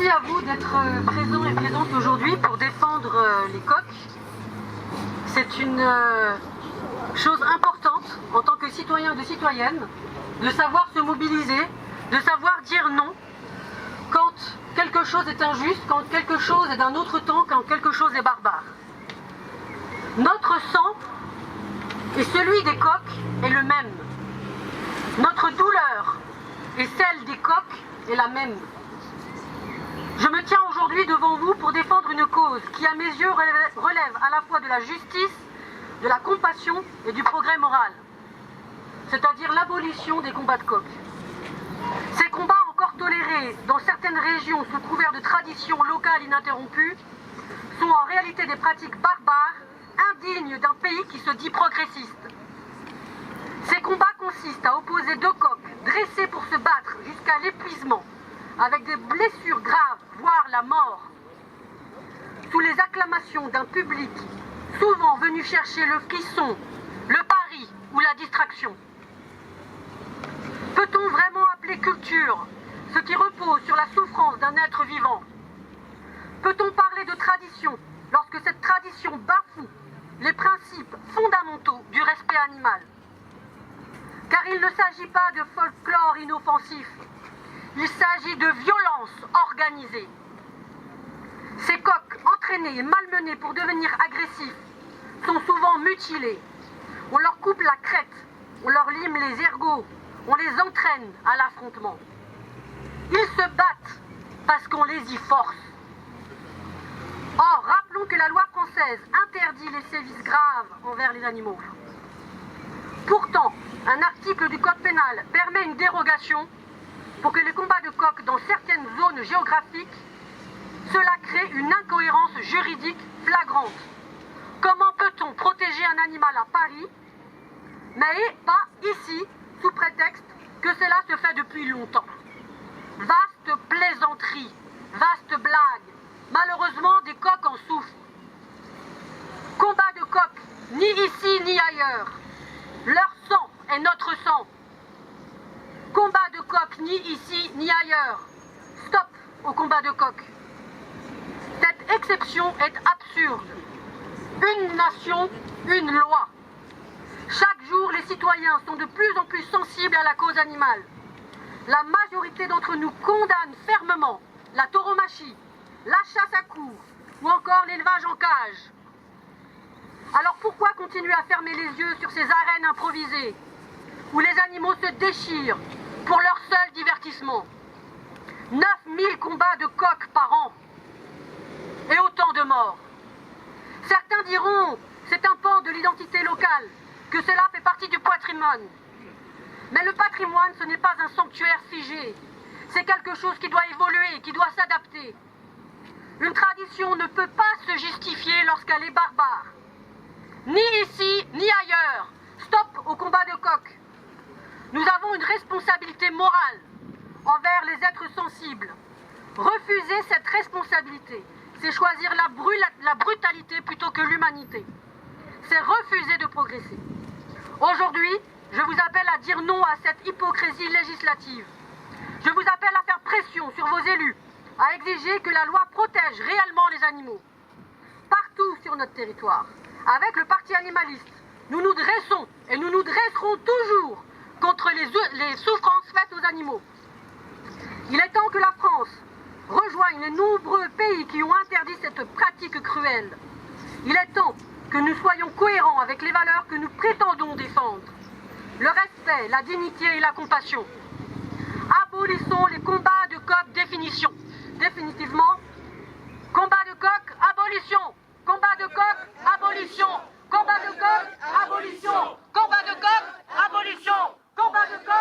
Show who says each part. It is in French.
Speaker 1: Merci à vous d'être présents et présentes aujourd'hui pour défendre les coqs. C'est une chose importante en tant que citoyen et de citoyenne de savoir se mobiliser, de savoir dire non quand quelque chose est injuste, quand quelque chose est d'un autre temps, quand quelque chose est barbare. Notre sang et celui des coqs est le même. Notre douleur et celle des coqs est la même. Je me tiens aujourd'hui devant vous pour défendre une cause qui, à mes yeux, relève à la fois de la justice, de la compassion et du progrès moral, c'est-à-dire l'abolition des combats de coqs. Ces combats encore tolérés dans certaines régions sous couvert de traditions locales ininterrompues sont en réalité des pratiques barbares, indignes d'un pays qui se dit progressiste. Ces combats consistent à opposer deux coqs dressés pour se battre jusqu'à l'épuisement, avec des blessures graves, voire la mort, sous les acclamations d'un public souvent venu chercher le frisson, le pari ou la distraction. Peut-on vraiment appeler culture ce qui repose sur la souffrance d'un être vivant? Peut-on parler de tradition lorsque cette tradition bafoue les principes fondamentaux du respect animal? Car il ne s'agit pas de folklore inoffensif, il s'agit de violence organisée. Ces coqs entraînés et malmenés pour devenir agressifs sont souvent mutilés. On leur coupe la crête, on leur lime les ergots, on les entraîne à l'affrontement. Ils se battent parce qu'on les y force. Or, rappelons que la loi française interdit les sévices graves envers les animaux. Pourtant, un article du Code pénal permet une dérogation pour que les combats de coqs dans certaines zones géographiques, cela crée une incohérence juridique flagrante. Comment peut-on protéger un animal à Paris, mais pas ici, sous prétexte que cela se fait depuis longtemps? Vaste plaisanterie, vaste blague. Malheureusement, des coqs en souffrent. Combat de coqs, ni ici ni ailleurs. Leur sang est notre sang. Combat de coqs, ni ici ni ailleurs. Stop au combat de coqs. Cette exception est absurde. Une nation, une loi. Chaque jour, les citoyens sont de plus en plus sensibles à la cause animale. La majorité d'entre nous condamne fermement la tauromachie, la chasse à courre ou encore l'élevage en cage. Alors pourquoi continuer à fermer les yeux sur ces arènes improvisées où les animaux se déchirent pour leur seul divertissement? 9000 combats de coqs par an et autant de morts. Certains diront c'est un pan de l'identité locale, que cela fait partie du patrimoine. Mais le patrimoine, ce n'est pas un sanctuaire figé. C'est quelque chose qui doit évoluer, qui doit s'adapter. Une tradition ne peut pas se justifier lorsqu'elle est barbare. Ni ici, ni ailleurs. Stop au combat de coqs. Nous avons une responsabilité morale envers les êtres sensibles. Refuser cette responsabilité, c'est choisir la brutalité plutôt que l'humanité. C'est refuser de progresser. Aujourd'hui, je vous appelle à dire non à cette hypocrisie législative. Je vous appelle à faire pression sur vos élus, à exiger que la loi protège réellement les animaux. Partout sur notre territoire, avec le parti animaliste, nous nous dressons et nous nous dresserons toujours contre les souffrances faites aux animaux. Il est temps que la France rejoigne les nombreux pays qui ont interdit cette pratique cruelle. Il est temps que nous soyons cohérents avec les valeurs que nous prétendons défendre. Le respect, la dignité et la compassion. Abolissons les combats de coqs définitivement. Combat de coqs, abolition. Combat de coqs, abolition. Combat de coqs, abolition. Combat de coqs, abolition. Combat de coqs.